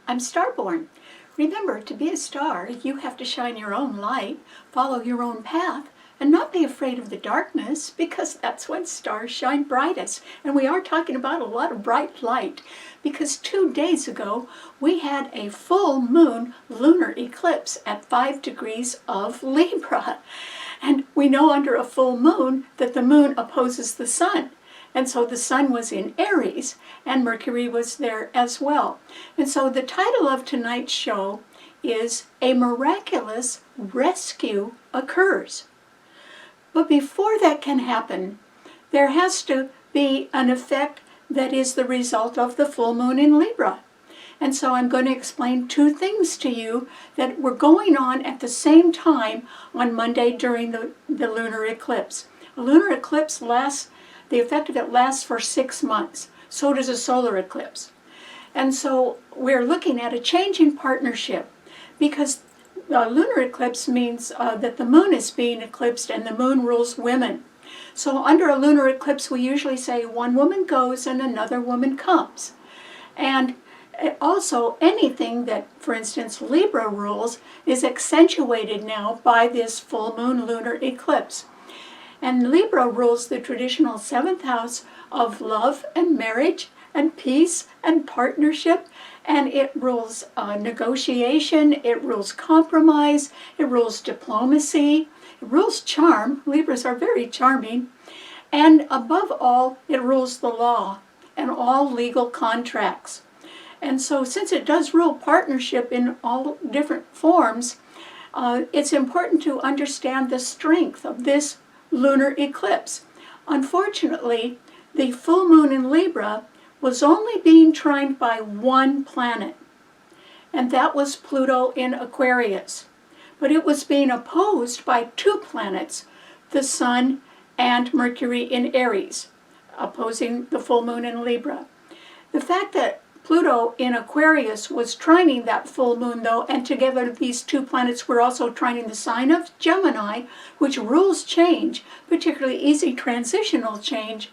I'm Starborn. Remember, to be a star, you have to shine your own light, follow your own path, and not be afraid of the darkness, because that's when stars shine brightest. And we are talking about a lot of bright light, because 2 days ago we had a full moon lunar eclipse at 5 degrees of Libra. And we know under a full moon that the moon opposes the sun. And so the sun was in Aries, and Mercury was there as well. And so the title of tonight's show is A Miraculous Rescue Occurs. But before that can happen, there has to be an effect that is the result of the full moon in Libra. And so I'm going to explain 2 things to you that were going on at the same time on Monday during the lunar eclipse. A lunar eclipse the effect of it lasts for 6 months. So does a solar eclipse. And so we're looking at a change in partnership, because a lunar eclipse means that the moon is being eclipsed and the moon rules women. So under a lunar eclipse, we usually say one woman goes and another woman comes. And also anything that, for instance, Libra rules is accentuated now by this full moon lunar eclipse. And Libra rules the traditional 7th house of love and marriage and peace and partnership, and it rules negotiation, it rules compromise, it rules diplomacy, it rules charm. Libras are very charming. And above all, it rules the law and all legal contracts. And so since it does rule partnership in all different forms, it's important to understand the strength of this lunar eclipse. Unfortunately, the full moon in Libra was only being trined by one planet, and that was Pluto in Aquarius. But it was being opposed by 2 planets, the Sun and Mercury in Aries, opposing the full moon in Libra. The fact that Pluto in Aquarius was trining that full moon, though, and together these 2 planets were also trining the sign of Gemini, which rules change, particularly easy transitional change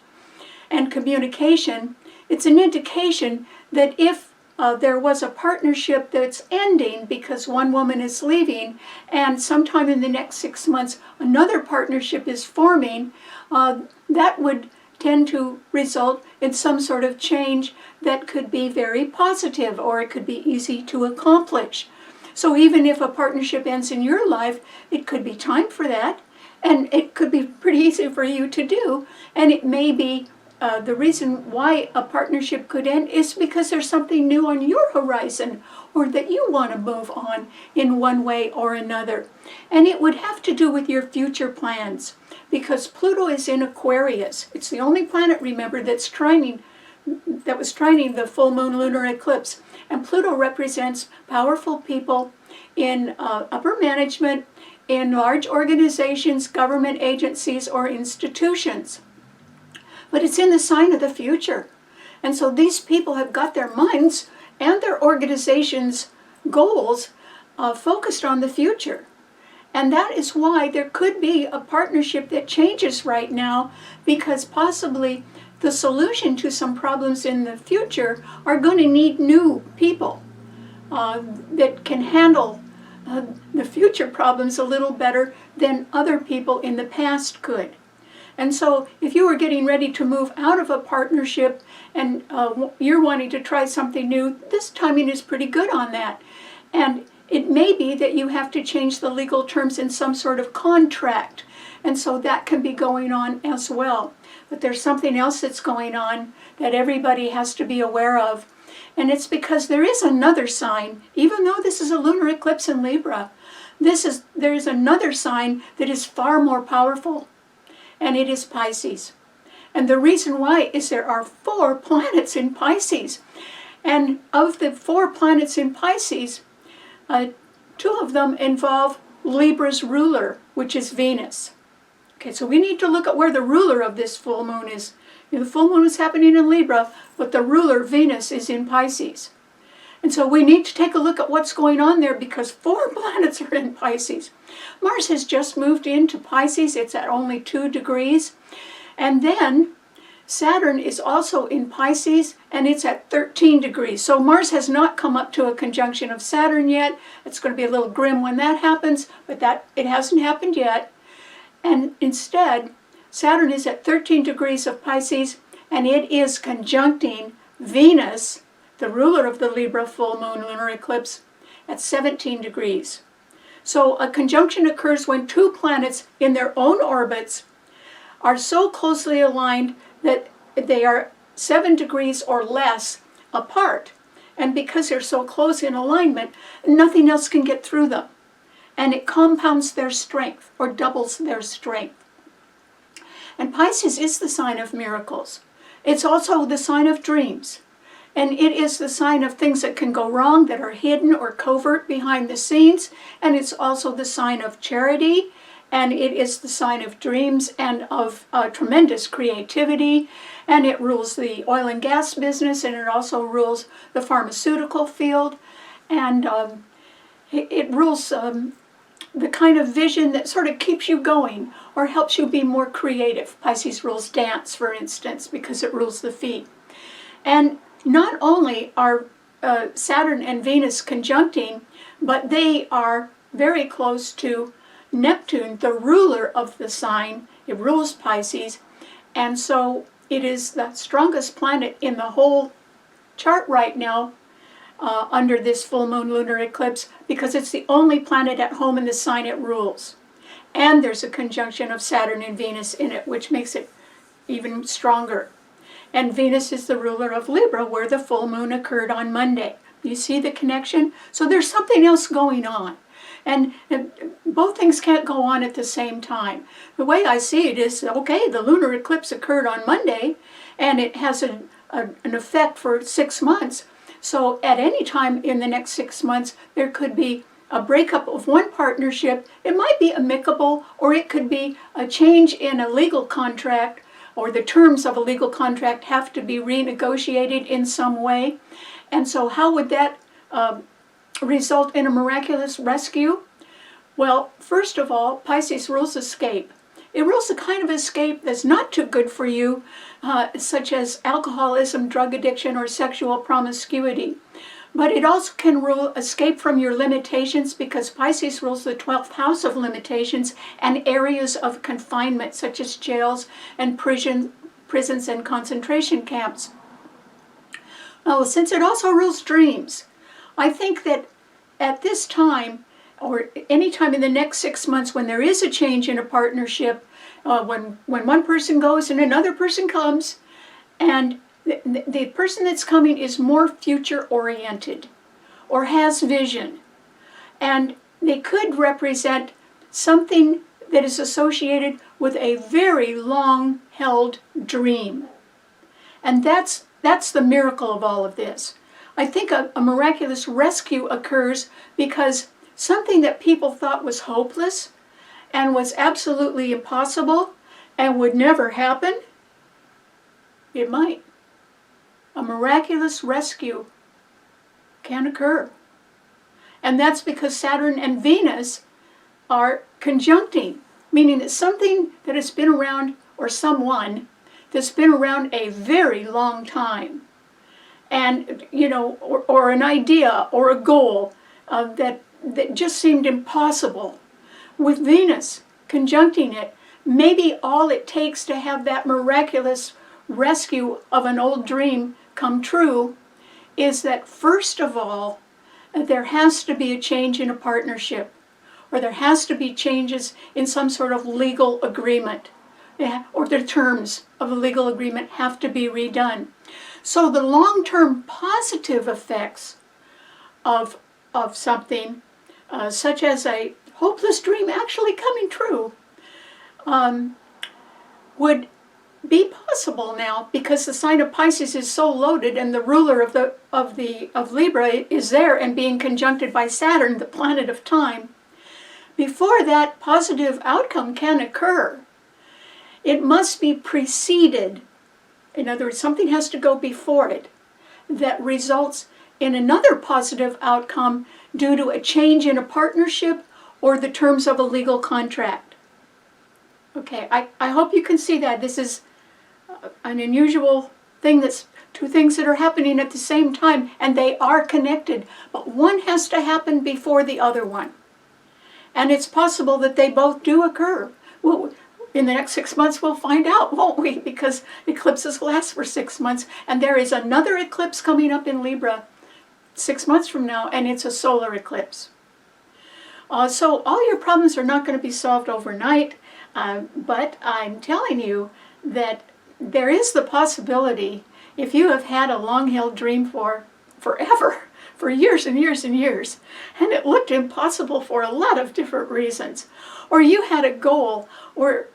and communication. It's an indication that if there was a partnership that's ending because one woman is leaving, and sometime in the next 6 months another partnership is forming, that would tend to result in some sort of change that could be very positive, or it could be easy to accomplish. So even if a partnership ends in your life, it could be time for that, and it could be pretty easy for you to do. And it may be the reason why a partnership could end is because there's something new on your horizon, or that you want to move on in one way or another. And it would have to do with your future plans, because Pluto is in Aquarius. It's the only planet, remember, that was trining the full moon lunar eclipse. And Pluto represents powerful people in upper management, in large organizations, government agencies, or institutions. But it's in the sign of the future. And so these people have got their minds and their organization's goals focused on the future. And that is why there could be a partnership that changes right now, because possibly the solution to some problems in the future are going to need new people that can handle the future problems a little better than other people in the past could. And so if you were getting ready to move out of a partnership and you're wanting to try something new, this timing is pretty good on that. And it may be that you have to change the legal terms in some sort of contract. And so that can be going on as well. But there's something else that's going on that everybody has to be aware of. And it's because there is another sign, even though this is a lunar eclipse in Libra, there is another sign that is far more powerful. And it is Pisces. And the reason why is there are 4 planets in Pisces. And of the 4 planets in Pisces, 2 of them involve Libra's ruler, which is Venus. Okay, so we need to look at where the ruler of this full moon is. The full moon is happening in Libra, but the ruler, Venus, is in Pisces. And so we need to take a look at what's going on there, because 4 planets are in Pisces. Mars has just moved into Pisces. It's at only 2 degrees. And then Saturn is also in Pisces, and it's at 13 degrees. So Mars has not come up to a conjunction of Saturn yet. It's going to be a little grim when that happens, but it hasn't happened yet. And instead, Saturn is at 13 degrees of Pisces, and it is conjuncting Venus, the ruler of the Libra full moon lunar eclipse, at 17 degrees. So a conjunction occurs when two planets in their own orbits are so closely aligned that they are 7 degrees or less apart. And because they're so close in alignment, nothing else can get through them. And it compounds their strength or doubles their strength. And Pisces is the sign of miracles. It's also the sign of dreams. And it is the sign of things that can go wrong, that are hidden or covert behind the scenes. And it's also the sign of charity. And it is the sign of dreams and of tremendous creativity. And it rules the oil and gas business, and it also rules the pharmaceutical field. And it rules the kind of vision that sort of keeps you going or helps you be more creative. Pisces rules dance, for instance, because it rules the feet. And not only are Saturn and Venus conjuncting, but they are very close to Neptune, the ruler of the sign. It rules Pisces, and so it is the strongest planet in the whole chart right now under this full moon lunar eclipse, because it's the only planet at home in the sign it rules. And there's a conjunction of Saturn and Venus in it, which makes it even stronger. And Venus is the ruler of Libra, where the full moon occurred on Monday. You see the connection? So there's something else going on. And both things can't go on at the same time. The way I see it is, okay, the lunar eclipse occurred on Monday, and it has an effect for 6 months. So at any time in the next 6 months, there could be a breakup of one partnership. It might be amicable, or it could be a change in a legal contract, or the terms of a legal contract have to be renegotiated in some way. And so how would that result in a miraculous rescue? Well, first of all, Pisces rules escape. It rules the kind of escape that's not too good for you, such as alcoholism, drug addiction, or sexual promiscuity. But it also can rule escape from your limitations, because Pisces rules the 12th house of limitations and areas of confinement, such as jails and prisons and concentration camps. Well, since it also rules dreams, I think that at this time, or any time in the next 6 months, when there is a change in a partnership, when one person goes and another person comes, and the person that's coming is more future-oriented or has vision, and they could represent something that is associated with a very long-held dream. And that's the miracle of all of this. I think a miraculous rescue occurs because something that people thought was hopeless and was absolutely impossible and would never happen, it might. A miraculous rescue can occur. And that's because Saturn and Venus are conjuncting, meaning that something that has been around, or someone that's been around a very long time, and or an idea or a goal that just seemed impossible, with Venus conjuncting it, maybe all it takes to have that miraculous rescue of an old dream come true is that, first of all, there has to be a change in a partnership, or there has to be changes in some sort of legal agreement, or the terms of a legal agreement have to be redone. So the long-term positive effects of something, such as a hopeless dream actually coming true, would be possible now, because the sign of Pisces is so loaded, and the ruler of Libra is there and being conjuncted by Saturn, the planet of time. Before that positive outcome can occur, it must be preceded. In other words, something has to go before it that results in another positive outcome due to a change in a partnership or the terms of a legal contract. Okay, I hope you can see that. This is an unusual thing that's two things that are happening at the same time, and they are connected, but one has to happen before the other one. And it's possible that they both do occur. Well, in the next 6 months we'll find out, won't we? Because eclipses last for 6 months, and there is another eclipse coming up in Libra 6 months from now, and it's a solar eclipse. So all your problems are not going to be solved overnight, but I'm telling you that there is the possibility, if you have had a long-held dream for forever, for years and years and years, and it looked impossible for a lot of different reasons, or you had a goal, or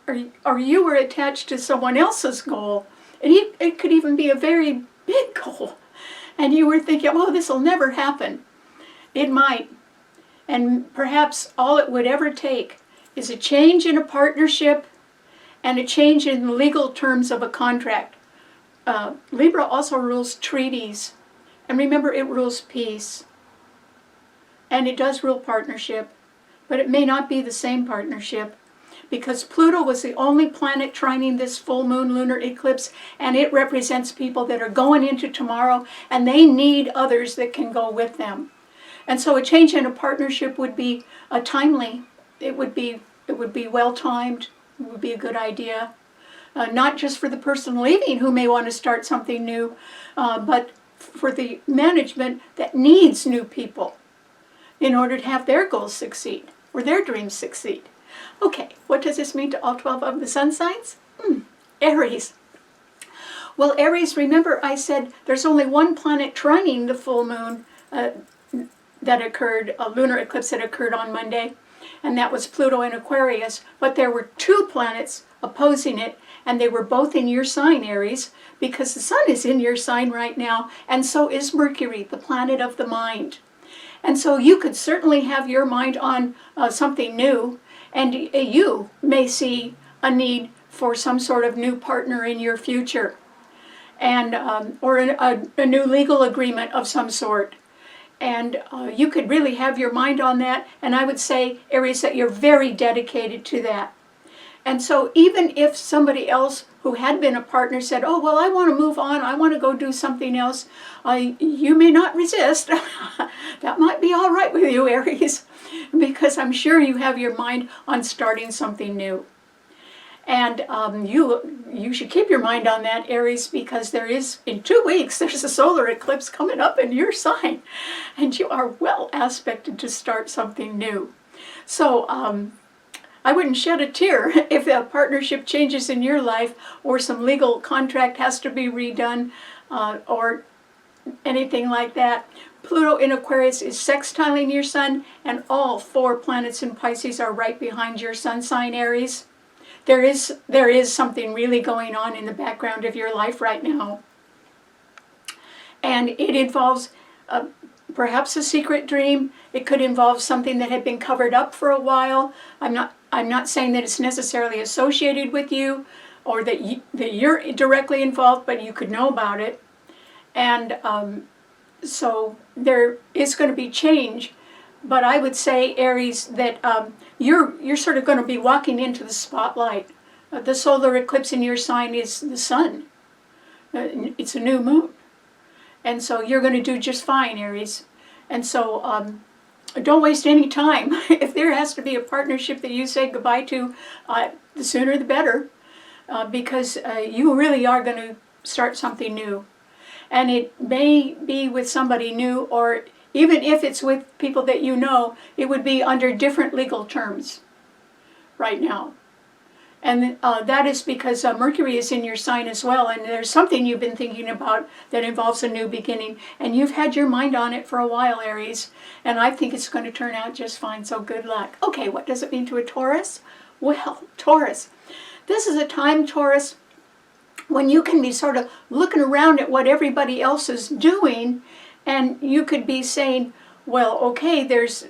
you were attached to someone else's goal, and it could even be a very big goal, and you were thinking, oh, this will never happen. It might. And perhaps all it would ever take is a change in a partnership and a change in the legal terms of a contract. Libra also rules treaties. And remember, it rules peace. And it does rule partnership. But it may not be the same partnership, because Pluto was the only planet trining this full moon lunar eclipse, and it represents people that are going into tomorrow, and they need others that can go with them. And so a change in a partnership would be timely. It would be well timed. It would be a good idea. Not just for the person leaving who may want to start something new, but for the management that needs new people in order to have their goals succeed or their dreams succeed. Okay, what does this mean to all 12 of the sun signs? Aries. Well, Aries, remember I said there's only one planet trining the full moon that occurred, a lunar eclipse that occurred on Monday, and that was Pluto in Aquarius, but there were two planets opposing it, and they were both in your sign, Aries, because the sun is in your sign right now, and so is Mercury, the planet of the mind. And so you could certainly have your mind on something new, and you may see a need for some sort of new partner in your future, and or a new legal agreement of some sort. And you could really have your mind on that, and I would say, Aries, that you're very dedicated to that. And so even if somebody else who had been a partner said, oh, well, I want to move on, I want to go do something else, you may not resist. That might be all right with you, Aries, because I'm sure you have your mind on starting something new. And you should keep your mind on that, Aries, because there is, in 2 weeks, there's a solar eclipse coming up in your sign, and you are well aspected to start something new. So I wouldn't shed a tear if a partnership changes in your life, or some legal contract has to be redone, or anything like that. Pluto in Aquarius is sextiling your sun, and all 4 planets in Pisces are right behind your sun sign, Aries. There is something really going on in the background of your life right now. And it involves perhaps a secret dream. It could involve something that had been covered up for a while. I'm not saying that it's necessarily associated with you, or that you're directly involved, but you could know about it. And so there is going to be change. But I would say, Aries, that you're sort of going to be walking into the spotlight. The solar eclipse in your sign is the sun. It's a new moon. And so you're going to do just fine, Aries. And so don't waste any time. If there has to be a partnership that you say goodbye to, the sooner the better, because you really are going to start something new. And it may be with somebody new, or even if it's with people that you know, it would be under different legal terms right now. And that is because Mercury is in your sign as well, and there's something you've been thinking about that involves a new beginning, and you've had your mind on it for a while, Aries, and I think it's going to turn out just fine, so good luck. Okay, what does it mean to a Taurus? Well, Taurus, this is a time, Taurus, when you can be sort of looking around at what everybody else is doing, and you could be saying, well, okay, there's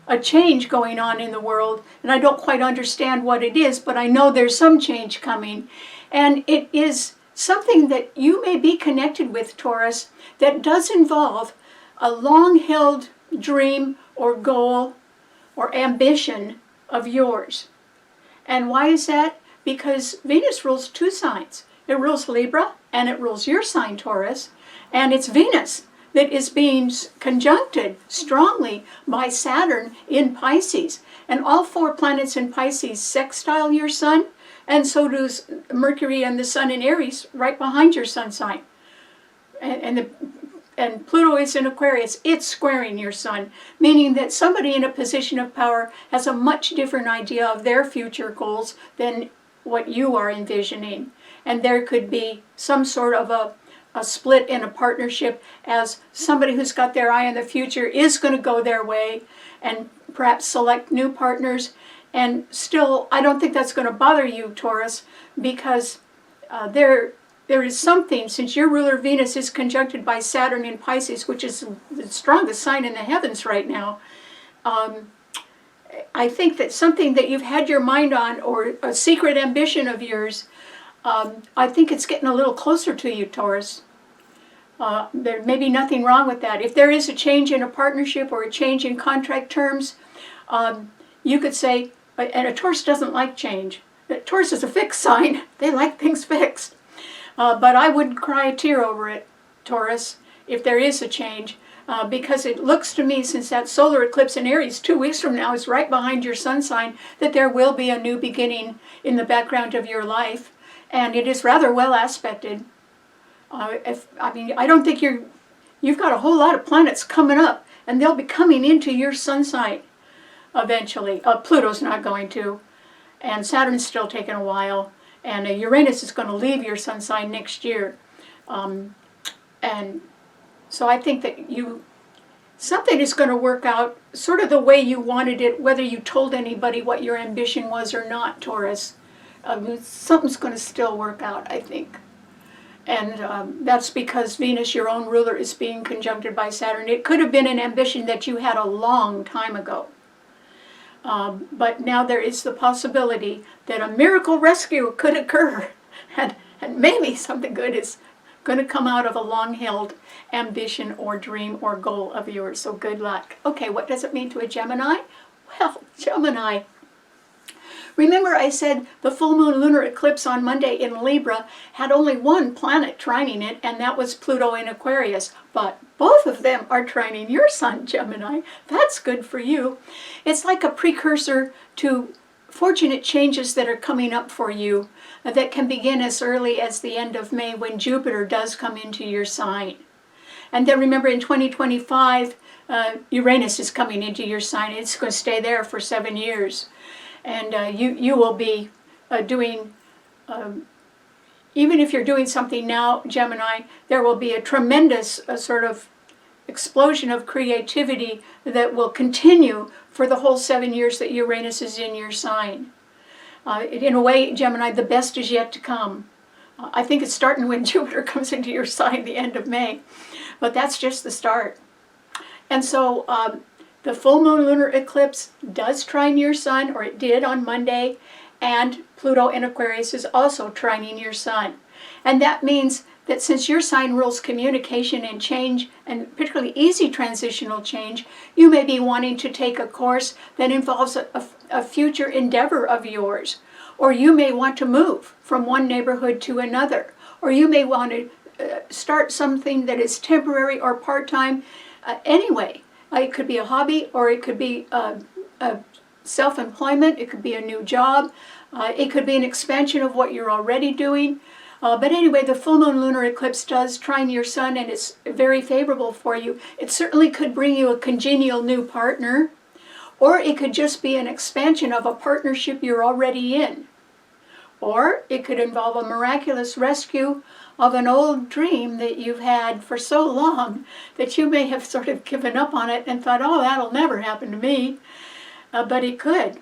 a change going on in the world, and I don't quite understand what it is, but I know there's some change coming. And it is something that you may be connected with, Taurus, that does involve a long-held dream or goal or ambition of yours. And why is that? Because Venus rules 2 signs. It rules Libra, and it rules your sign, Taurus, and it's Venus that is being conjuncted strongly by Saturn in Pisces. And all 4 planets in Pisces sextile your sun, and so does Mercury and the sun in Aries right behind your sun sign. And Pluto is in Aquarius. It's squaring your sun, meaning that somebody in a position of power has a much different idea of their future goals than what you are envisioning. And there could be some sort of a split in a partnership, as somebody who's got their eye on the future is going to go their way and perhaps select new partners. And still, I don't think that's going to bother you, Taurus, because there is something, since your ruler Venus is conjuncted by Saturn in Pisces, which is the strongest sign in the heavens right now. I think that something that you've had your mind on, or a secret ambition of yours, I think it's getting a little closer to you, Taurus. There may be nothing wrong with that. If there is a change in a partnership or a change in contract terms, you could say, and a Taurus doesn't like change. Taurus is a fixed sign. They like things fixed. But I wouldn't cry a tear over it, Taurus, if there is a change, because it looks to me, since that solar eclipse in Aries 2 weeks from now is right behind your sun sign, that there will be a new beginning in the background of your life, and it is rather well aspected. I don't think you've got a whole lot of planets coming up, and they'll be coming into your sun sign eventually. Pluto's not going to, and Saturn's still taking a while. And Uranus is going to leave your sun sign next year. And so I think that something is going to work out sort of the way you wanted it, whether you told anybody what your ambition was or not, Taurus. Something's going to still work out, I think. And that's because Venus, your own ruler, is being conjuncted by Saturn. It could have been an ambition that you had a long time ago. But now there is the possibility that a miracle rescue could occur, and maybe something good is going to come out of a long-held ambition or dream or goal of yours. So good luck. Okay, what does it mean to a Gemini? Well, Gemini. Remember I said the full moon lunar eclipse on Monday in Libra had only 1 planet trining it, and that was Pluto in Aquarius. But both of them are trining your sun, Gemini. That's good for you. It's like a precursor to fortunate changes that are coming up for you that can begin as early as the end of May, when Jupiter does come into your sign. And then remember, in 2025, Uranus is coming into your sign. It's going to stay there for 7 years. And you will be doing, even if you're doing something now, Gemini, there will be a tremendous sort of explosion of creativity that will continue for the whole 7 years that Uranus is in your sign. In a way, Gemini, the best is yet to come. I think it's starting when Jupiter comes into your sign the end of May, but that's just the start. And so the full moon lunar eclipse does trine your sun, or it did on Monday, and Pluto in Aquarius is also trining your sun. And that means that since your sign rules communication and change, and particularly easy transitional change, you may be wanting to take a course that involves a future endeavor of yours. Or you may want to move from one neighborhood to another. Or you may want to start something that is temporary or part-time. Anyway, it could be a hobby, or it could be self-employment. It could be a new job. It could be an expansion of what you're already doing. But anyway, the full moon lunar eclipse does trine your sun, and it's very favorable for you. It certainly could bring you a congenial new partner, or it could just be an expansion of a partnership you're already in. Or it could involve a miraculous rescue of an old dream that you've had for so long that you may have sort of given up on it and thought, oh, that'll never happen to me. But it could.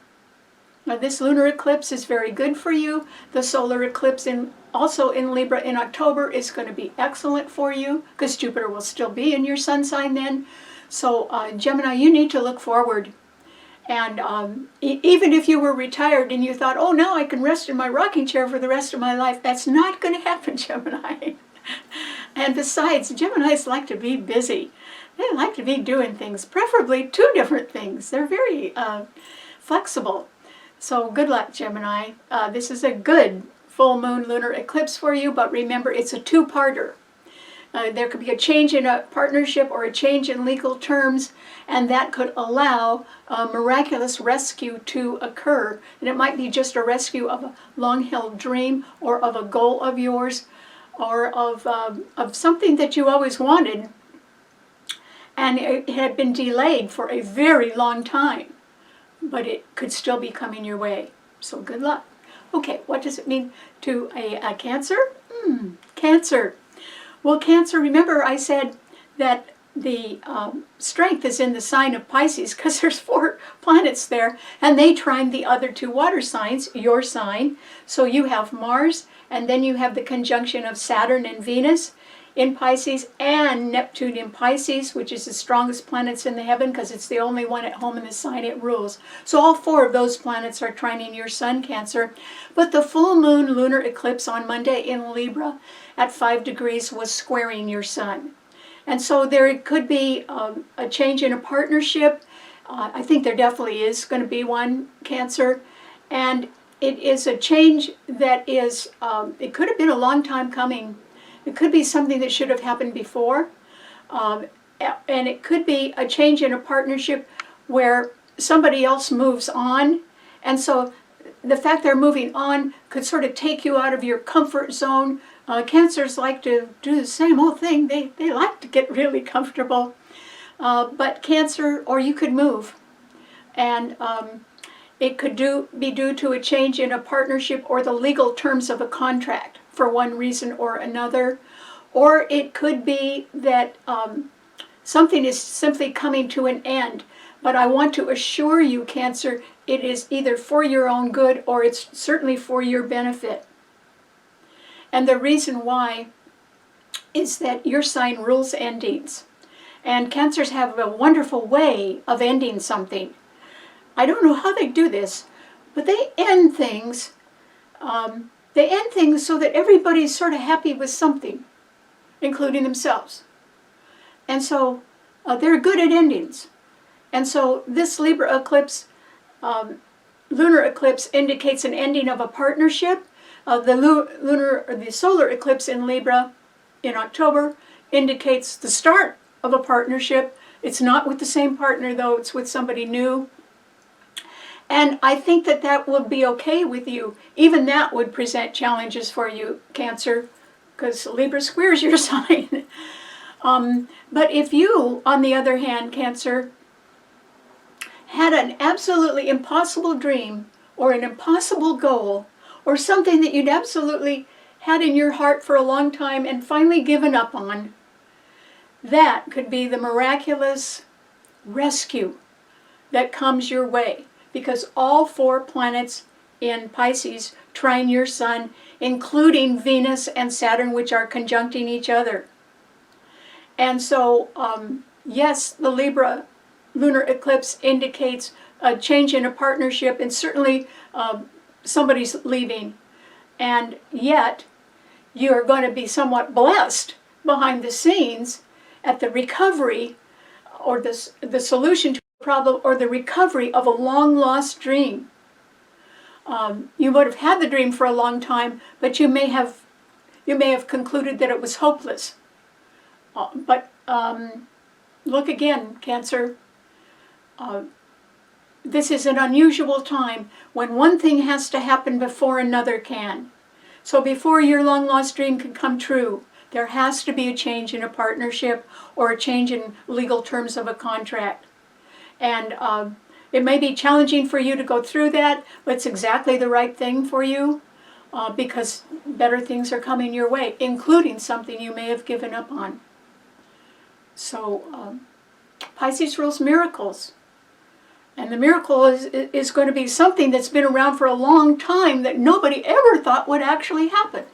Now, this lunar eclipse is very good for you. The solar eclipse also in Libra in October is going to be excellent for you, because Jupiter will still be in your sun sign then. So Gemini, you need to look forward. And even if you were retired and you thought, oh, now I can rest in my rocking chair for the rest of my life, that's not going to happen, Gemini. And besides, Geminis like to be busy. They like to be doing things, preferably 2 different things. They're very flexible. So good luck, Gemini. This is a good full moon lunar eclipse for you, but remember, it's a two-parter. There could be a change in a partnership or a change in legal terms, and that could allow a miraculous rescue to occur. And it might be just a rescue of a long-held dream or of a goal of yours or of something that you always wanted, and it had been delayed for a very long time, but it could still be coming your way. So good luck. Okay, what does it mean to a Cancer? Cancer. Well, Cancer, remember I said that the strength is in the sign of Pisces because there's 4 planets there, and they trine the other 2 water signs, your sign. So you have Mars, and then you have the conjunction of Saturn and Venus in Pisces and Neptune in Pisces, which is the strongest planets in the heaven because it's the only one at home in the sign it rules. So all 4 of those planets are trining your sun, Cancer. But the full moon lunar eclipse on Monday in Libra at 5 degrees was squaring your sun. And so there could be a change in a partnership. I think there definitely is going to be one, Cancer. And it is a change that is, it could have been a long time coming. It could be something that should have happened before. And it could be a change in a partnership where somebody else moves on. And so the fact they're moving on could sort of take you out of your comfort zone. Cancers like to do the same old thing. They like to get really comfortable. But Cancer, or you could move. And it could be due to a change in a partnership or the legal terms of a contract for one reason or another. Or it could be that something is simply coming to an end. But I want to assure you, Cancer, it is either for your own good or it's certainly for your benefit. And the reason why is that your sign rules endings. And Cancers have a wonderful way of ending something. I don't know how they do this, but they end things. They end things so that everybody's sort of happy with something, including themselves. And so they're good at endings. And so this Libra eclipse, lunar eclipse, indicates an ending of a partnership. The solar eclipse in Libra in October indicates the start of a partnership. It's not with the same partner, though. It's with somebody new. And I think that that would be okay with you. Even that would present challenges for you, Cancer, because Libra squares your sign. But if you, on the other hand, Cancer, had an absolutely impossible dream or an impossible goal or something that you'd absolutely had in your heart for a long time and finally given up on, that could be the miraculous rescue that comes your way. Because all 4 planets in Pisces trine your sun, including Venus and Saturn, which are conjuncting each other. And so, yes, the Libra lunar eclipse indicates a change in a partnership, and certainly somebody's leaving. And yet, you're going to be somewhat blessed behind the scenes at the recovery or the solution to problem or the recovery of a long-lost dream. You would have had the dream for a long time, but you may have concluded that it was hopeless. But look again, Cancer. This is an unusual time when one thing has to happen before another can. So before your long-lost dream can come true, there has to be a change in a partnership or a change in legal terms of a contract. And it may be challenging for you to go through that, but it's exactly the right thing for you because better things are coming your way, including something you may have given up on. So Pisces rules miracles. And the miracle is going to be something that's been around for a long time that nobody ever thought would actually happen.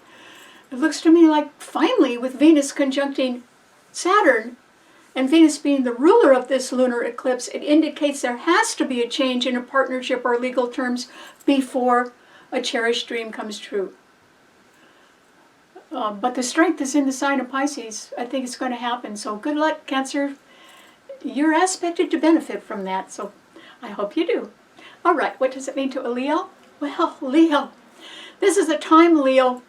It looks to me like finally, with Venus conjuncting Saturn, and Venus being the ruler of this lunar eclipse, it indicates there has to be a change in a partnership or legal terms before a cherished dream comes true. But the strength is in the sign of Pisces. I think it's going to happen. So good luck, Cancer. You're aspected to benefit from that, so I hope you do. All right, what does it mean to a Leo? Well, Leo. This is a time, Leo,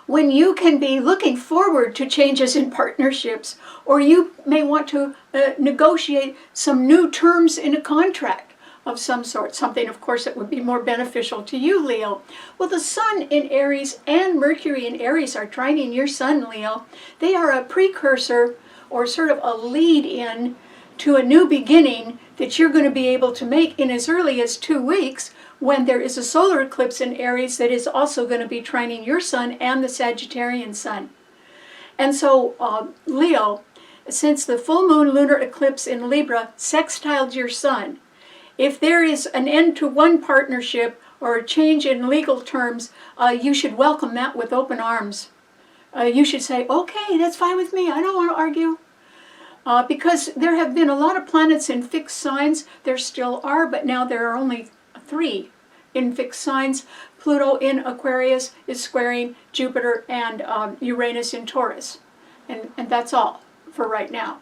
when you can be looking forward to changes in partnerships, or you may want to negotiate some new terms in a contract of some sort, something, of course, that would be more beneficial to you, Leo. Well, the Sun in Aries and Mercury in Aries are trining your Sun, Leo. They are a precursor, or sort of a lead-in to a new beginning that you're going to be able to make in as early as 2 weeks, when there is a solar eclipse in Aries that is also going to be trining your Sun and the Sagittarian Sun. And so, Leo, since the full moon lunar eclipse in Libra sextiled your Sun, if there is an end to one partnership or a change in legal terms, you should welcome that with open arms. You should say, okay, that's fine with me. I don't want to argue. Because there have been a lot of planets in fixed signs. There still are, but now there are only 3 in fixed signs. Pluto in Aquarius is squaring Jupiter and Uranus in Taurus. And that's all for right now.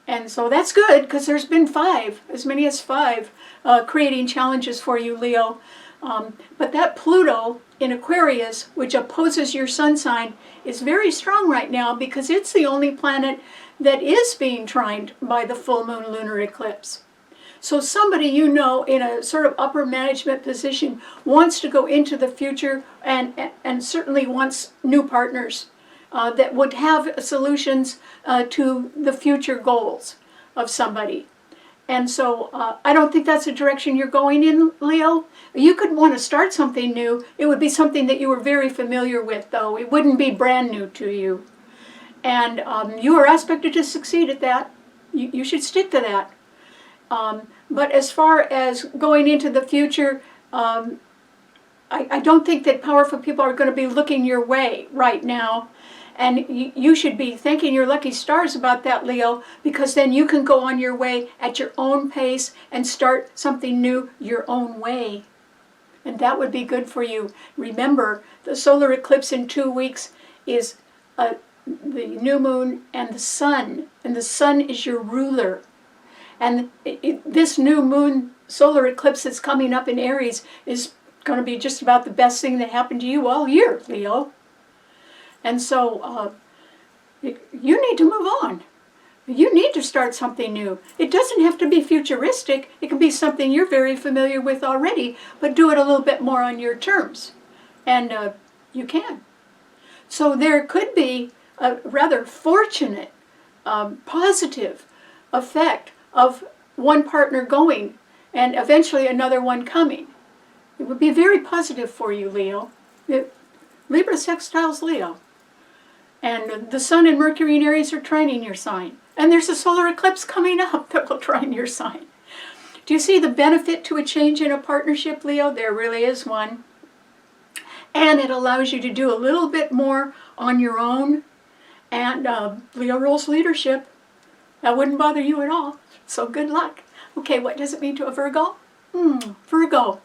And so that's good, because there's been 5, as many as 5, creating challenges for you, Leo. But that Pluto in Aquarius, which opposes your sun sign, is very strong right now, because it's the only planet that is being trined by the full moon lunar eclipse. So somebody you know in a sort of upper management position wants to go into the future, and certainly wants new partners that would have solutions to the future goals of somebody. And so I don't think that's the direction you're going in, Leo. You could want to start something new. It would be something that you were very familiar with, though. It wouldn't be brand new to you. And you are expected to succeed at that. You should stick to that. But as far as going into the future, I don't think that powerful people are going to be looking your way right now. And you should be thanking your lucky stars about that, Leo, because then you can go on your way at your own pace and start something new your own way. And that would be good for you. Remember, the solar eclipse in 2 weeks is the new moon and the sun is your ruler. And this new moon solar eclipse that's coming up in Aries is going to be just about the best thing that happened to you all year, Leo. And so you need to move on. You need to start something new. It doesn't have to be futuristic. It can be something you're very familiar with already, but do it a little bit more on your terms. And you can. So there could be a rather fortunate, positive effect of one partner going and eventually another one coming. It would be very positive for you, Leo. Libra sextiles Leo. And the Sun and Mercury in Aries are trining your sign. And there's a solar eclipse coming up that will trine your sign. Do you see the benefit to a change in a partnership, Leo? There really is one. And it allows you to do a little bit more on your own. And Leo rules leadership. That wouldn't bother you at all. So good luck. Okay, what does it mean to a Virgo? Virgo.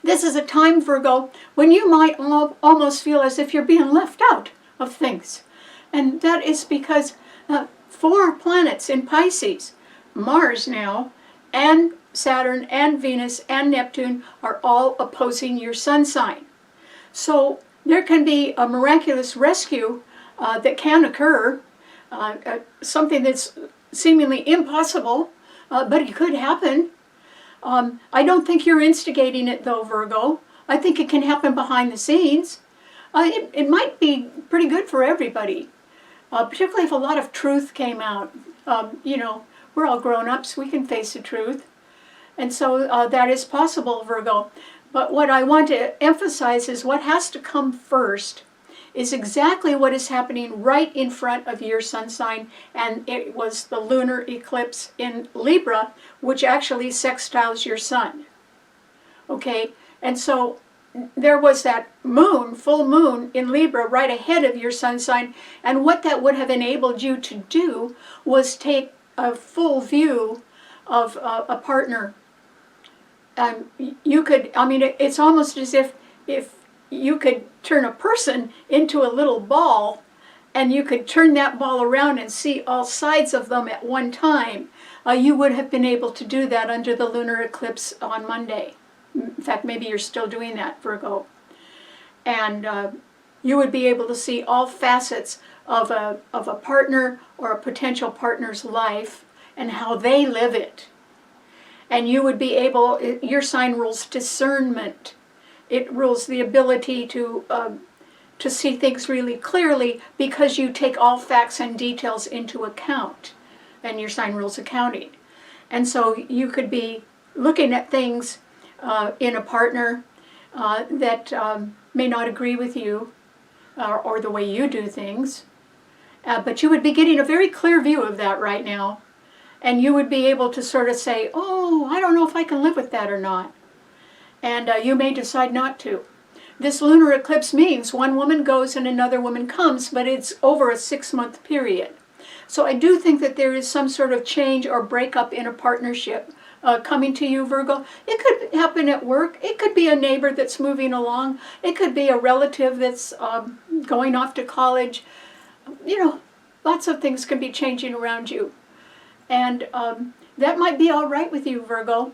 This is a time, Virgo, when you might almost feel as if you're being left out of things. And that is because 4 planets in Pisces, Mars now, and Saturn, and Venus, and Neptune are all opposing your sun sign. So there can be a miraculous rescue that can occur, something that's seemingly impossible, but it could happen. I don't think you're instigating it, though, Virgo. I think it can happen behind the scenes. It might be pretty good for everybody, particularly if a lot of truth came out. You know, we're all grown-ups. We can face the truth. And so that is possible, Virgo. But what I want to emphasize is what has to come first is exactly what is happening right in front of your sun sign, and it was the lunar eclipse in Libra, which actually sextiles your sun. Okay, and so there was that moon, full moon in Libra right ahead of your sun sign, and what that would have enabled you to do was take a full view of a partner. You could, I mean, it's almost as if you could turn a person into a little ball, and you could turn that ball around and see all sides of them at one time. You would have been able to do that under the lunar eclipse on Monday. In fact, maybe you're still doing that, Virgo. And you would be able to see all facets of a partner or a potential partner's life and how they live it. And you would be able, your sign rules discernment. It rules the ability to see things really clearly because you take all facts and details into account. And your sign rules accounting. And so you could be looking at things in a partner that may not agree with you or the way you do things. But you would be getting a very clear view of that right now. And you would be able to sort of say, oh, I don't know if I can live with that or not. And you may decide not to. This lunar eclipse means one woman goes and another woman comes, but it's over a 6-month period. So I do think that there is some sort of change or breakup in a partnership coming to you, Virgo. It could happen at work. It could be a neighbor that's moving along. It could be a relative that's going off to college. You know, lots of things can be changing around you. And that might be all right with you, Virgo,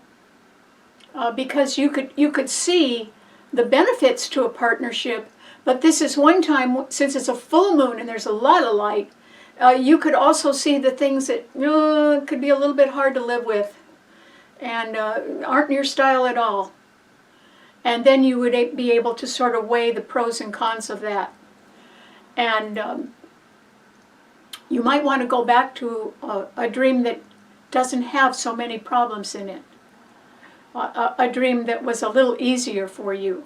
because you could see the benefits to a partnership, but this is one time, since it's a full moon and there's a lot of light, you could also see the things that could be a little bit hard to live with and aren't your style at all. And then you would be able to sort of weigh the pros and cons of that. And you might want to go back to a dream that doesn't have so many problems in it. A dream that was a little easier for you.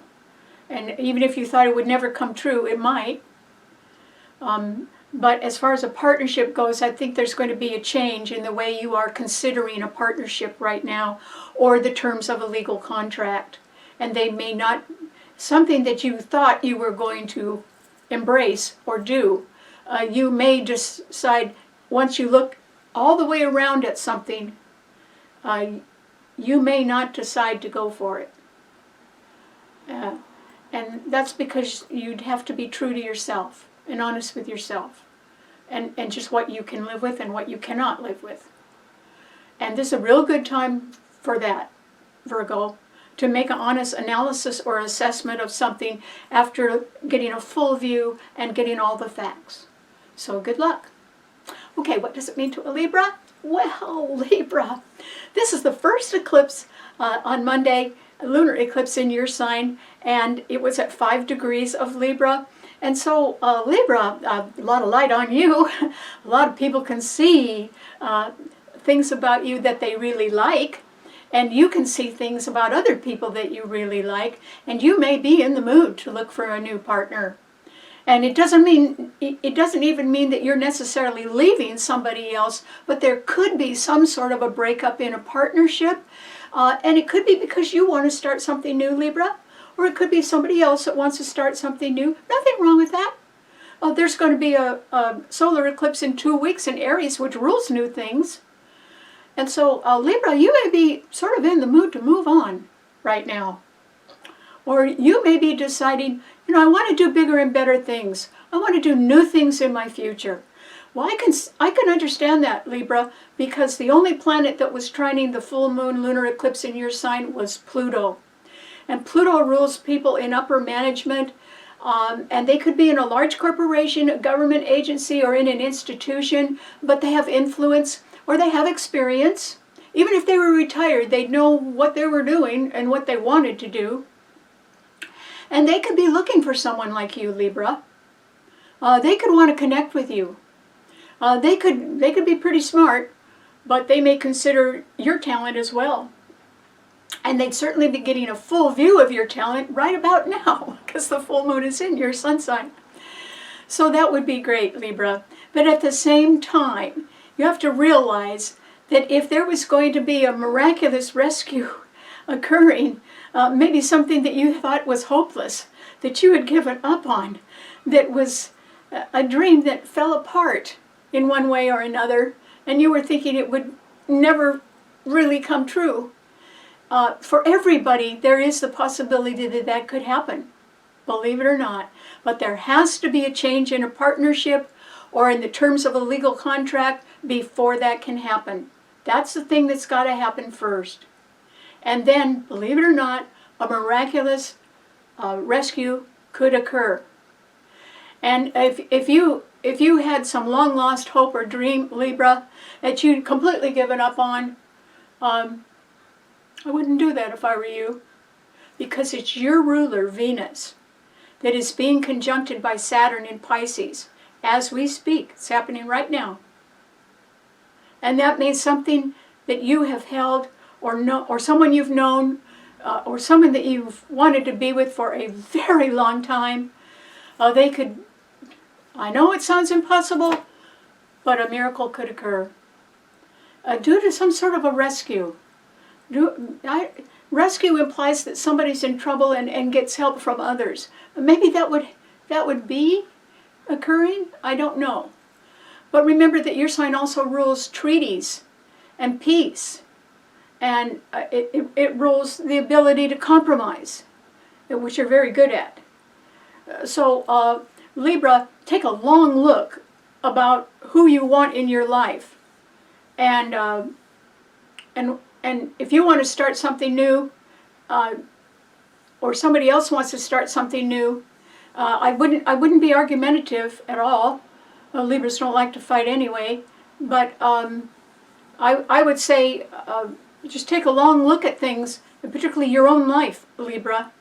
And even if you thought it would never come true, it might. But as far as a partnership goes, I think there's going to be a change in the way you are considering a partnership right now, or the terms of a legal contract. And they may not, something that you thought you were going to embrace or do, you may decide, once you look all the way around at something, you may not decide to go for it. And that's because you'd have to be true to yourself and honest with yourself, and just what you can live with and what you cannot live with. And this is a real good time for that, Virgo, to make an honest analysis or assessment of something after getting a full view and getting all the facts. So good luck. Okay, what does it mean to a Libra? Well, Libra, this is the first eclipse on Monday, a lunar eclipse in your sign, and it was at 5 degrees of Libra. And so Libra, a lot of light on you. A lot of people can see things about you that they really like, and you can see things about other people that you really like, and you may be in the mood to look for a new partner. And it doesn't even mean that you're necessarily leaving somebody else, but there could be some sort of a breakup in a partnership. And it could be because you want to start something new, Libra, or it could be somebody else that wants to start something new. Nothing wrong with that. There's going to be a solar eclipse in 2 weeks in Aries, which rules new things. And so, Libra, you may be sort of in the mood to move on right now. Or you may be deciding, you know, I want to do bigger and better things. I want to do new things in my future. Well, I can understand that, Libra, because the only planet that was trining the full moon lunar eclipse in your sign was Pluto. And Pluto rules people in upper management, and they could be in a large corporation, a government agency, or in an institution, but they have influence or they have experience. Even if they were retired, they'd know what they were doing and what they wanted to do. And they could be looking for someone like you, Libra. They could want to connect with you. They could be pretty smart, but they may consider your talent as well. And they'd certainly be getting a full view of your talent right about now, because the full moon is in your sun sign. So that would be great, Libra. But at the same time, you have to realize that if there was going to be a miraculous rescue occurring, maybe something that you thought was hopeless, that you had given up on, that was a dream that fell apart in one way or another, and you were thinking it would never really come true. For everybody, there is the possibility that that could happen, believe it or not. But there has to be a change in a partnership or in the terms of a legal contract before that can happen. That's the thing that's got to happen first. And then, believe it or not, a miraculous rescue could occur. And if you had some long lost hope or dream, Libra, that you'd completely given up on, I wouldn't do that if I were you, because it's your ruler, Venus, that is being conjuncted by Saturn in Pisces as we speak. It's happening right now. And that means something that you have held, or someone you've known, or someone that you've wanted to be with for a very long time. They could, I know it sounds impossible, but a miracle could occur due to some sort of a rescue. Rescue implies that somebody's in trouble and gets help from others. Maybe that would be occurring. I don't know. But remember that your sign also rules treaties and peace, and it rules the ability to compromise, which you're very good at. So Libra, take a long look about who you want in your life, and if you want to start something new, or somebody else wants to start something new, I wouldn't be argumentative at all. Libras don't like to fight anyway, but I would say just take a long look at things, and particularly your own life, Libra,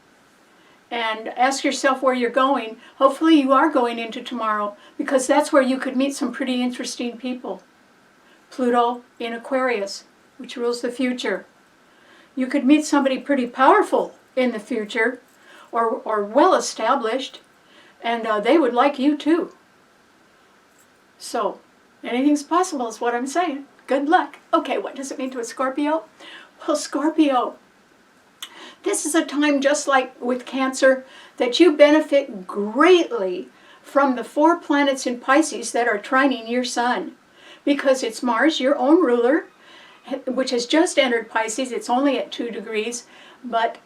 and ask yourself where you're going. Hopefully you are going into tomorrow, because that's where you could meet some pretty interesting people. Pluto in Aquarius, which rules the future. You could meet somebody pretty powerful in the future, or well established, and they would like you too. So, anything's possible is what I'm saying. Good luck. Okay, what does it mean to a Scorpio? Well, Scorpio, this is a time just like with Cancer that you benefit greatly from the 4 planets in Pisces that are trining your sun, because it's Mars, your own ruler, which has just entered Pisces. It's only at 2 degrees, but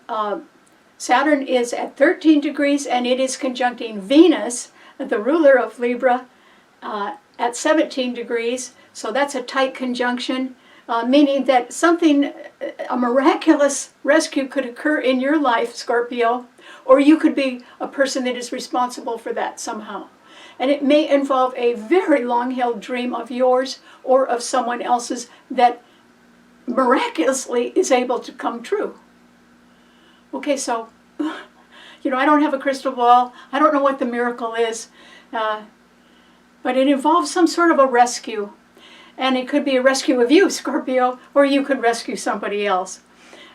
Saturn is at 13 degrees, and it is conjuncting Venus, the ruler of Libra, at 17 degrees. So that's a tight conjunction, meaning that a miraculous rescue could occur in your life, Scorpio, or you could be a person that is responsible for that somehow. And it may involve a very long-held dream of yours or of someone else's that miraculously is able to come true. Okay, so, I don't have a crystal ball. I don't know what the miracle is, but it involves some sort of a rescue. And it could be a rescue of you, Scorpio, or you could rescue somebody else.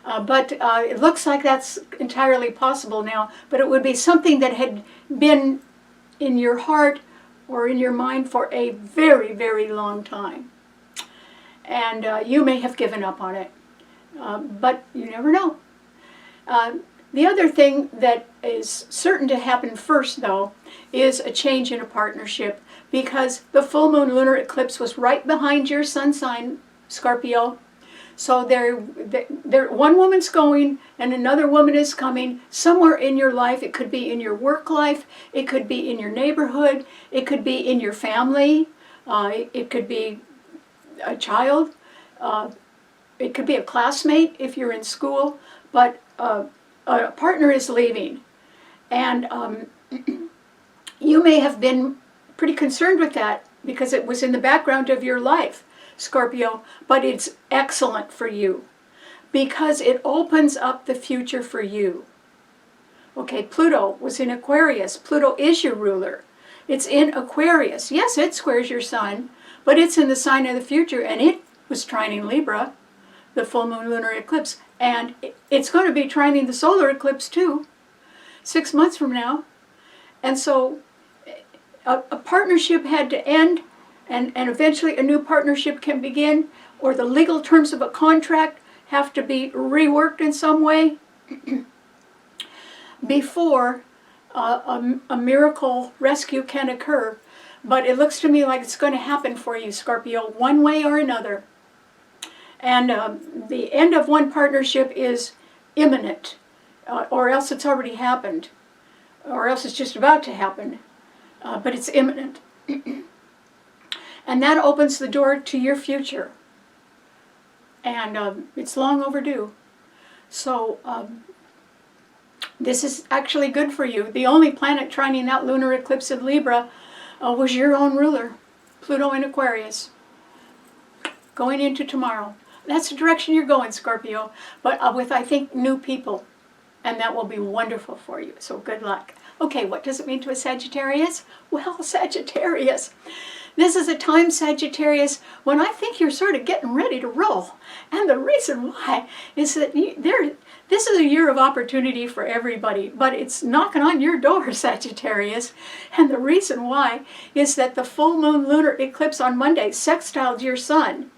But it looks like that's entirely possible now, but it would be something that had been in your heart or in your mind for a very, very long time. And you may have given up on it, but you never know. The other thing that is certain to happen first, though, is a change in a partnership, because the full moon lunar eclipse was right behind your sun sign, Scorpio. So one woman's going and another woman is coming somewhere in your life. It could be in your work life, it could be in your neighborhood, it could be in your family, it could be a child, it could be a classmate if you're in school, but a partner is leaving. And you may have been pretty concerned with that because it was in the background of your life, Scorpio, but it's excellent for you because it opens up the future for you. Okay, Pluto was in Aquarius. Pluto is your ruler. It's in Aquarius. Yes, it squares your sun, but it's in the sign of the future, and it was trining Libra, the full moon lunar eclipse, and it's going to be trining the solar eclipse too, 6 months from now. And so a partnership had to end, and eventually a new partnership can begin, or the legal terms of a contract have to be reworked in some way before a miracle rescue can occur. But it looks to me like it's going to happen for you, Scorpio, one way or another. And the end of one partnership is imminent, or else it's already happened, or else it's just about to happen, but it's imminent. And that opens the door to your future. And it's long overdue. So This is actually good for you. The only planet trining that lunar eclipse in Libra was your own ruler, Pluto in Aquarius, going into tomorrow. That's the direction you're going, Scorpio, but with, I think, new people, and that will be wonderful for you, so good luck. Okay, what does it mean to a Sagittarius? Well, Sagittarius, this is a time, Sagittarius, when I think you're sort of getting ready to roll, and the reason why is that this is a year of opportunity for everybody, but it's knocking on your door, Sagittarius, and the reason why is that the full moon lunar eclipse on Monday sextiled your sun.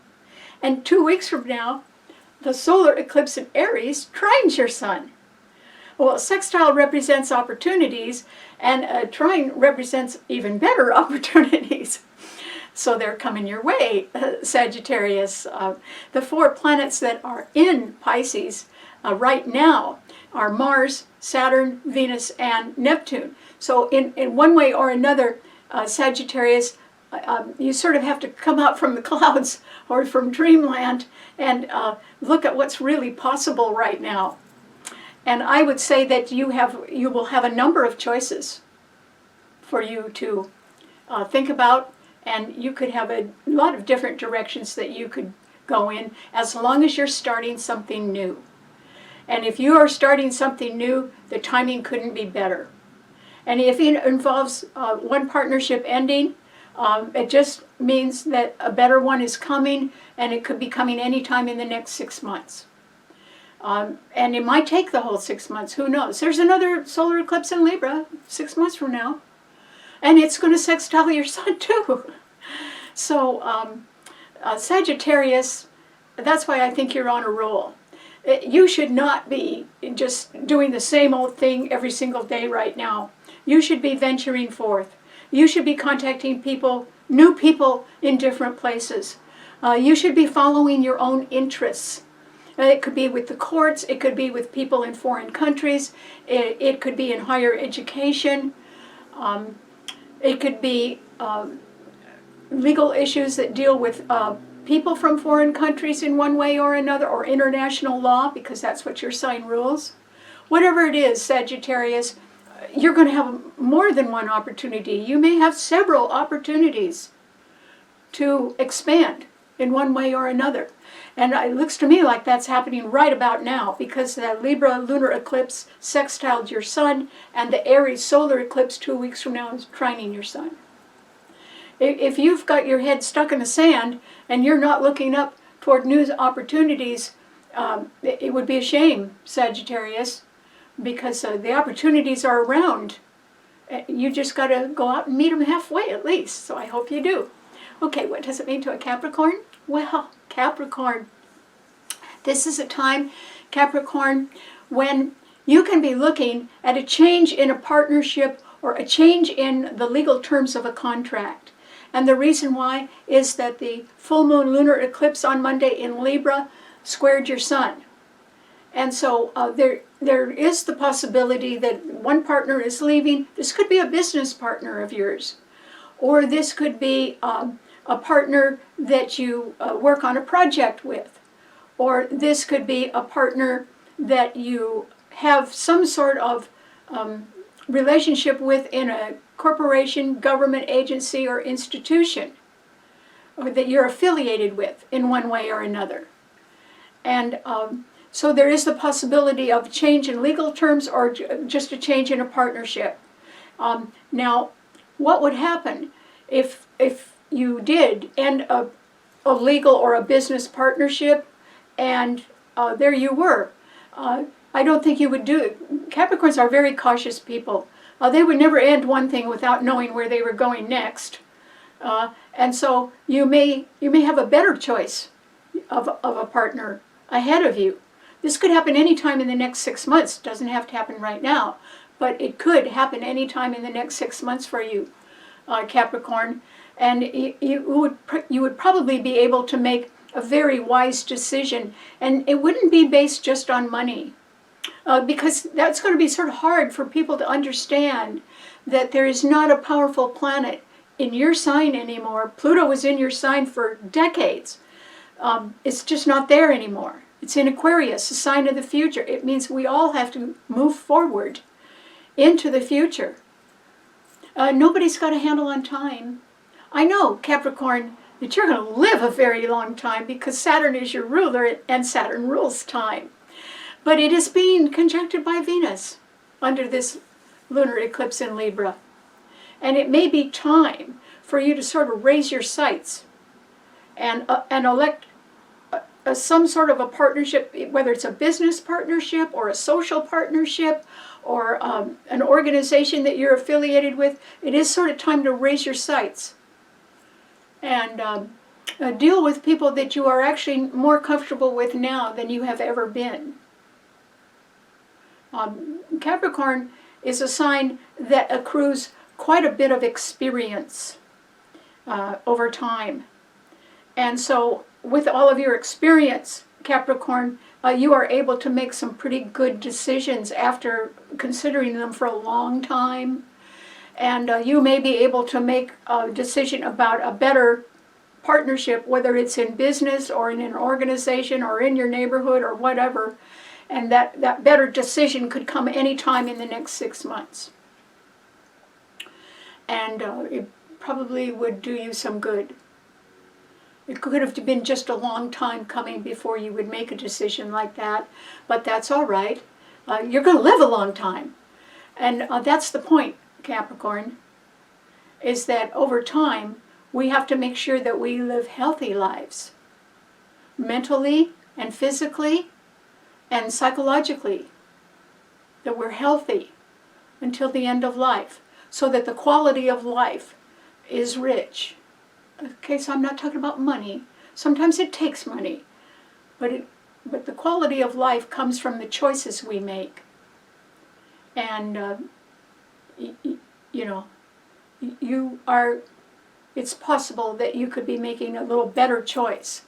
And 2 weeks from now, the solar eclipse in Aries trines your sun. Well, sextile represents opportunities, and a trine represents even better opportunities. So they're coming your way, Sagittarius. The 4 planets that are in Pisces right now are Mars, Saturn, Venus, and Neptune. So in one way or another, Sagittarius, you sort of have to come out from the clouds or from dreamland and look at what's really possible right now. And I would say that you will have a number of choices for you to think about, and you could have a lot of different directions that you could go in, as long as you're starting something new. And if you are starting something new, the timing couldn't be better. And if it involves one partnership ending, it just means that a better one is coming, and it could be coming anytime in the next 6 months. And it might take the whole 6 months, who knows. There's another solar eclipse in Libra 6 months from now, and it's going to sextile your sun too. So Sagittarius, that's why I think you're on a roll. You should not be just doing the same old thing every single day right now. You should be venturing forth. You should be contacting people, new people in different places. You should be following your own interests. It could be with the courts, it could be with people in foreign countries, it could be in higher education, it could be legal issues that deal with people from foreign countries in one way or another, or international law, because that's what your sign rules. Whatever it is, Sagittarius, you're going to have more than one opportunity. You may have several opportunities to expand in one way or another. And it looks to me like that's happening right about now, because the Libra Lunar Eclipse sextiled your sun, and the Aries Solar Eclipse 2 weeks from now is trining your sun. If you've got your head stuck in the sand and you're not looking up toward new opportunities, it would be a shame, Sagittarius, because the opportunities are around. You just got to go out and meet them halfway at least, so I hope you do. Okay, what does it mean to a Capricorn? Well, Capricorn, this is a time, Capricorn, when you can be looking at a change in a partnership or a change in the legal terms of a contract. And the reason why is that the full moon lunar eclipse on Monday in Libra squared your sun. And so there is the possibility that one partner is leaving. This could be a business partner of yours, or this could be a partner that you work on a project with, or this could be a partner that you have some sort of relationship with in a corporation, government agency, or institution, or that you're affiliated with in one way or another. And so there is the possibility of change in legal terms, or just a change in a partnership. Now, what would happen if you did end a legal or a business partnership, and there you were? I don't think you would do it. Capricorns are very cautious people. They would never end one thing without knowing where they were going next. And so you may have a better choice of a partner ahead of you. This could happen anytime in the next 6 months. It doesn't have to happen right now, but it could happen anytime in the next 6 months for you, Capricorn. And you would probably be able to make a very wise decision, and it wouldn't be based just on money. Because that's going to be sort of hard for people to understand that there is not a powerful planet in your sign anymore. Pluto was in your sign for decades. It's just not there anymore. It's in Aquarius, a sign of the future. It means we all have to move forward into the future. Nobody's got a handle on time. I know, Capricorn, that you're going to live a very long time because Saturn is your ruler and Saturn rules time. But it is being conjuncted by Venus under this lunar eclipse in Libra. And it may be time for you to sort of raise your sights and elect some sort of a partnership, whether it's a business partnership or a social partnership or an organization that you're affiliated with. It is sort of time to raise your sights and deal with people that you are actually more comfortable with now than you have ever been. Capricorn is a sign that accrues quite a bit of experience over time. And so with all of your experience, Capricorn, you are able to make some pretty good decisions after considering them for a long time. And you may be able to make a decision about a better partnership, whether it's in business or in an organization or in your neighborhood or whatever. And that better decision could come any time in the next 6 months. And it probably would do you some good. It could have been just a long time coming before you would make a decision like that, but that's all right. You're going to live a long time. And that's the point, Capricorn, is that over time, we have to make sure that we live healthy lives, mentally and physically and psychologically, that we're healthy until the end of life, so that the quality of life is rich. Okay, so I'm not talking about money. Sometimes it takes money, but the quality of life comes from the choices we make. And it's possible that you could be making a little better choice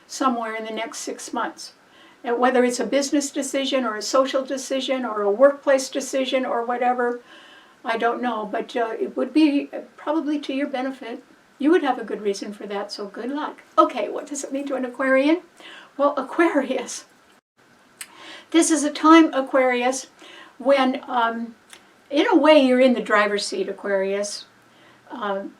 somewhere in the next 6 months. And whether it's a business decision or a social decision or a workplace decision or whatever, I don't know, but it would be probably to your benefit. You would have a good reason for that, so good luck. Okay, what does it mean to an Aquarian? Well, Aquarius. This is a time, Aquarius, when in a way you're in the driver's seat, Aquarius.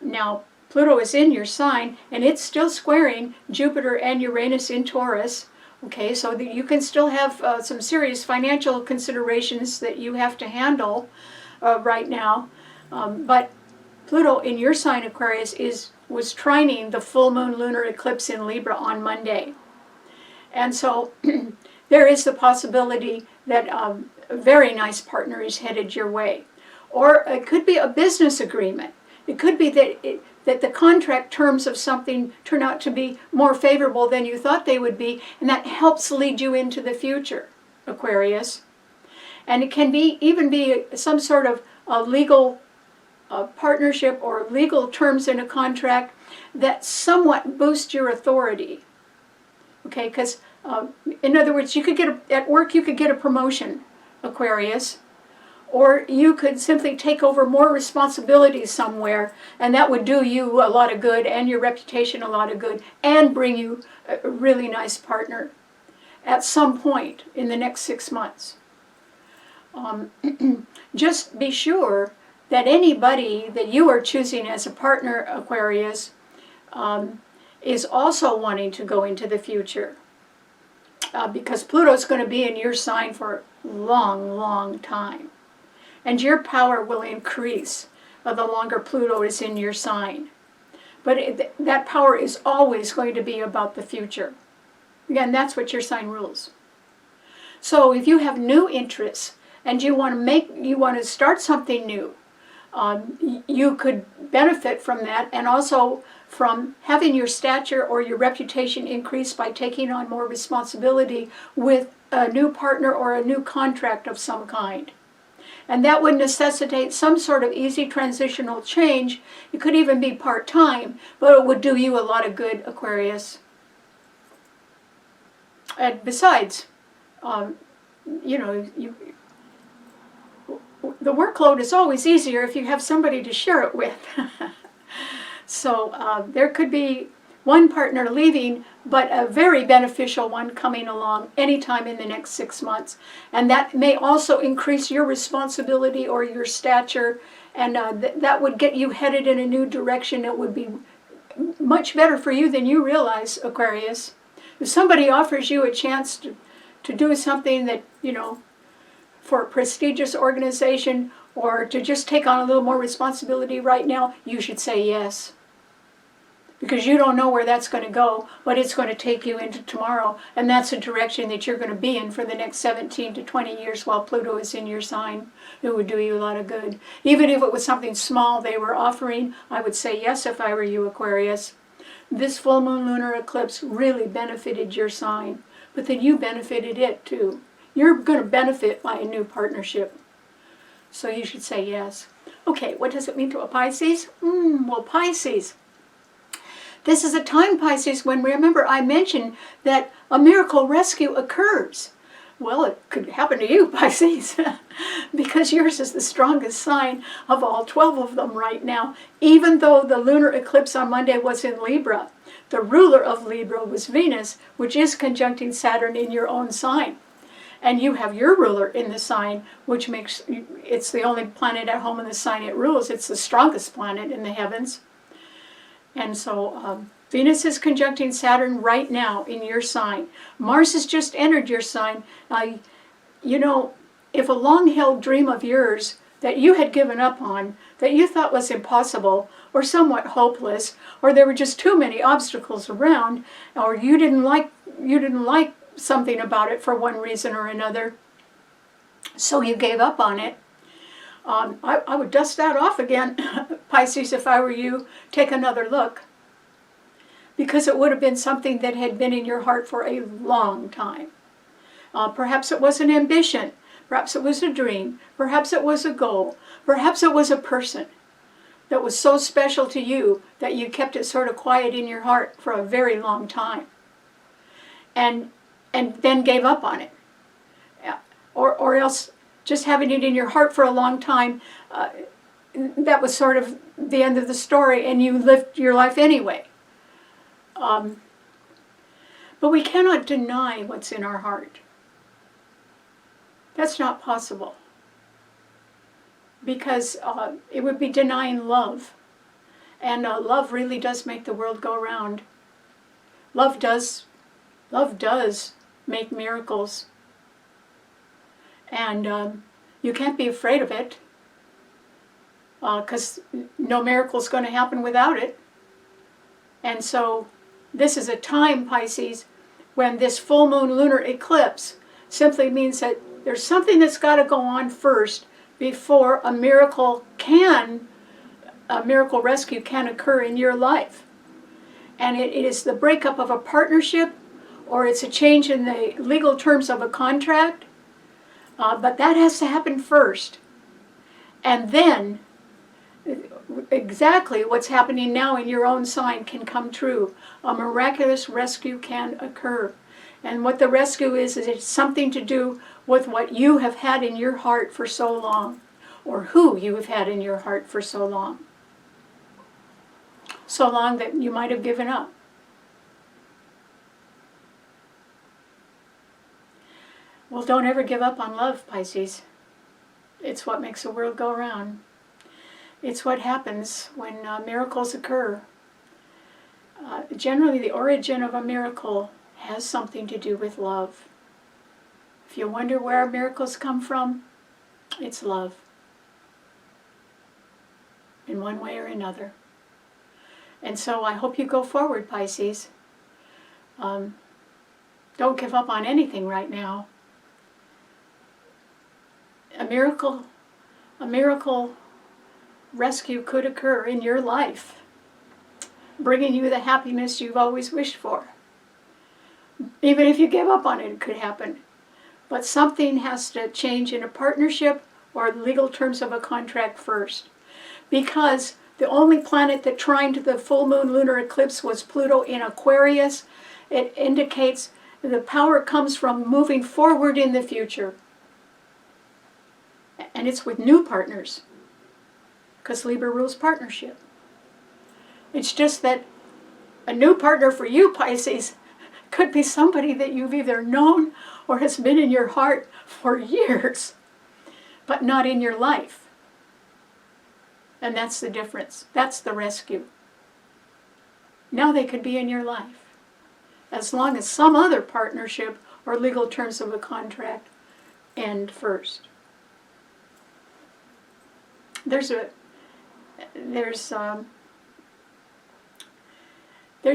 Now, Pluto is in your sign, and it's still squaring Jupiter and Uranus in Taurus. Okay, so that you can still have some serious financial considerations that you have to handle right now. But Pluto in your sign, Aquarius, was trining the full moon lunar eclipse in Libra on Monday. And so there is the possibility that a very nice partner is headed your way. Or it could be a business agreement. It could be that the contract terms of something turn out to be more favorable than you thought they would be, and that helps lead you into the future, Aquarius. And it can even be some sort of a legal partnership or legal terms in a contract that somewhat boost your authority. Okay, because in other words, you could at work you could get a promotion, Aquarius, or you could simply take over more responsibility somewhere, and that would do you a lot of good and your reputation a lot of good and bring you a really nice partner at some point in the next 6 months. Just be sure that anybody that you are choosing as a partner, Aquarius, is also wanting to go into the future. Because Pluto's going to be in your sign for a long, long time. And your power will increase the longer Pluto is in your sign. But that power is always going to be about the future. Again, that's what your sign rules. So if you have new interests and you want to start something new, you could benefit from that, and also from having your stature or your reputation increase by taking on more responsibility with a new partner or a new contract of some kind. And that would necessitate some sort of easy transitional change. It could even be part-time, but it would do you a lot of good, Aquarius. And besides, the workload is always easier if you have somebody to share it with. So there could be one partner leaving, but a very beneficial one coming along anytime in the next 6 months. And that may also increase your responsibility or your stature, and that would get you headed in a new direction. It would be much better for you than you realize, Aquarius. If somebody offers you a chance to do something that, you know, for a prestigious organization, or to just take on a little more responsibility right now, you should say yes. Because you don't know where that's going to go, but it's going to take you into tomorrow, and that's a direction that you're going to be in for the next 17 to 20 years while Pluto is in your sign. It would do you a lot of good. Even if it was something small they were offering, I would say yes if I were you, Aquarius. This full moon lunar eclipse really benefited your sign, but then you benefited it too. You're going to benefit by a new partnership. So you should say yes. Okay, what does it mean to a Pisces? Well, Pisces. This is a time, Pisces, when, remember, I mentioned that a miracle rescue occurs. Well, it could happen to you, Pisces, because yours is the strongest sign of all 12 of them right now. Even though the lunar eclipse on Monday was in Libra, the ruler of Libra was Venus, which is conjuncting Saturn in your own sign. And you have your ruler in the sign, which makes it's the only planet at home in the sign it rules. It's the strongest planet in the heavens. And so Venus is conjuncting Saturn right now in your sign. Mars has just entered your sign. You know, if a long-held dream of yours that you had given up on, that you thought was impossible or somewhat hopeless, or there were just too many obstacles around, or you didn't like something about it for one reason or another, so you gave up on it, I would dust that off again, Pisces, if I were you. Take another look, because it would have been something that had been in your heart for a long time. Perhaps it was an ambition, perhaps it was a dream, perhaps it was a goal, perhaps it was a person that was so special to you that you kept it sort of quiet in your heart for a very long time, and then gave up on it. Or else just having it in your heart for a long time, that was sort of the end of the story, and you lived your life anyway. But we cannot deny what's in our heart. That's not possible, because it would be denying love. And love really does make the world go round. Love does make miracles. And you can't be afraid of it, because no miracle's going to happen without it. And so this is a time, Pisces, when this full moon lunar eclipse simply means that there's something that's got to go on first before a miracle rescue can occur in your life. And it is the breakup of a partnership, or it's a change in the legal terms of a contract. But that has to happen first. And then exactly what's happening now in your own sign can come true. A miraculous rescue can occur. And what the rescue is it's something to do with what you have had in your heart for so long, or who you have had in your heart for so long. So long that you might have given up. Well, don't ever give up on love, Pisces. It's what makes the world go round. It's what happens when miracles occur. Generally, the origin of a miracle has something to do with love. If you wonder where miracles come from, it's love. In one way or another. And so I hope you go forward, Pisces. Don't give up on anything right now. A miracle rescue could occur in your life, bringing you the happiness you've always wished for. Even if you give up on it, it could happen. But something has to change in a partnership or legal terms of a contract first. Because the only planet that trined the full moon lunar eclipse was Pluto in Aquarius. It indicates the power comes from moving forward in the future. And it's with new partners, because Libra rules partnership. It's just that A new partner for you, Pisces, could be somebody that you've either known or has been in your heart for years, but not in your life. And that's the difference. That's the rescue. Now they could be in your life, as long as some other partnership or legal terms of a contract end first. There's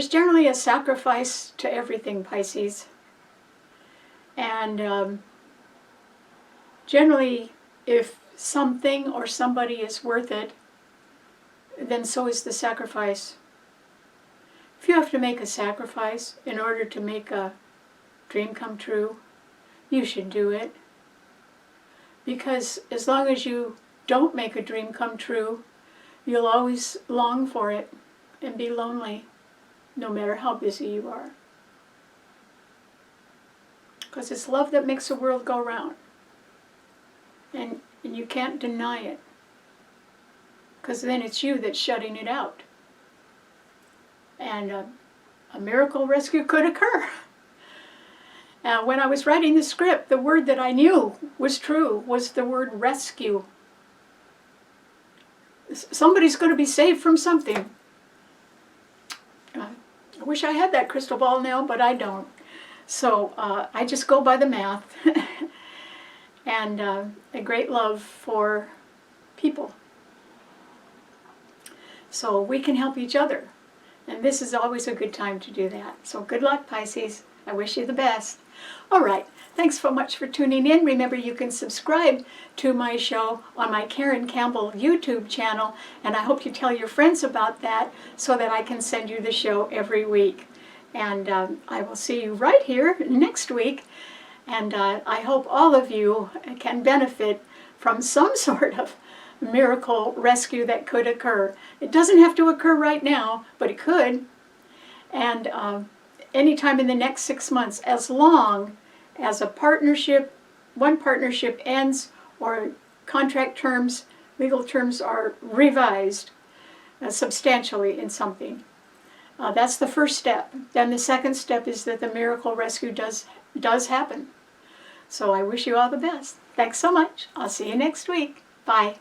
generally a sacrifice to everything, Pisces. And generally, if something or somebody is worth it, then so is the sacrifice. If you have to make a sacrifice in order to make a dream come true, you should do it. Because as long as you don't make a dream come true, you'll always long for it and be lonely, no matter how busy you are. Because it's love that makes the world go round. And you can't deny it. Because then it's you that's shutting it out. And a miracle rescue could occur. When I was writing the script, the word that I knew was true was the word rescue. Somebody's going to be saved from something. I wish I had that crystal ball now, but I don't. So I just go by the math and a great love for people. So we can help each other. And this is always a good time to do that. So good luck, Pisces. I wish you the best. All right. Thanks so much for tuning in. Remember, you can subscribe to my show on my Karen Campbell YouTube channel, and I hope you tell your friends about that so that I can send you the show every week. And I will see you right here next week, and I hope all of you can benefit from some sort of miracle rescue that could occur. It doesn't have to occur right now, but it could. And anytime in the next 6 months, as long as a partnership, one partnership ends or contract terms, legal terms are revised substantially in something. That's the first step. Then the second step is that the miracle rescue does happen. So I wish you all the best. Thanks so much. I'll see you next week. Bye.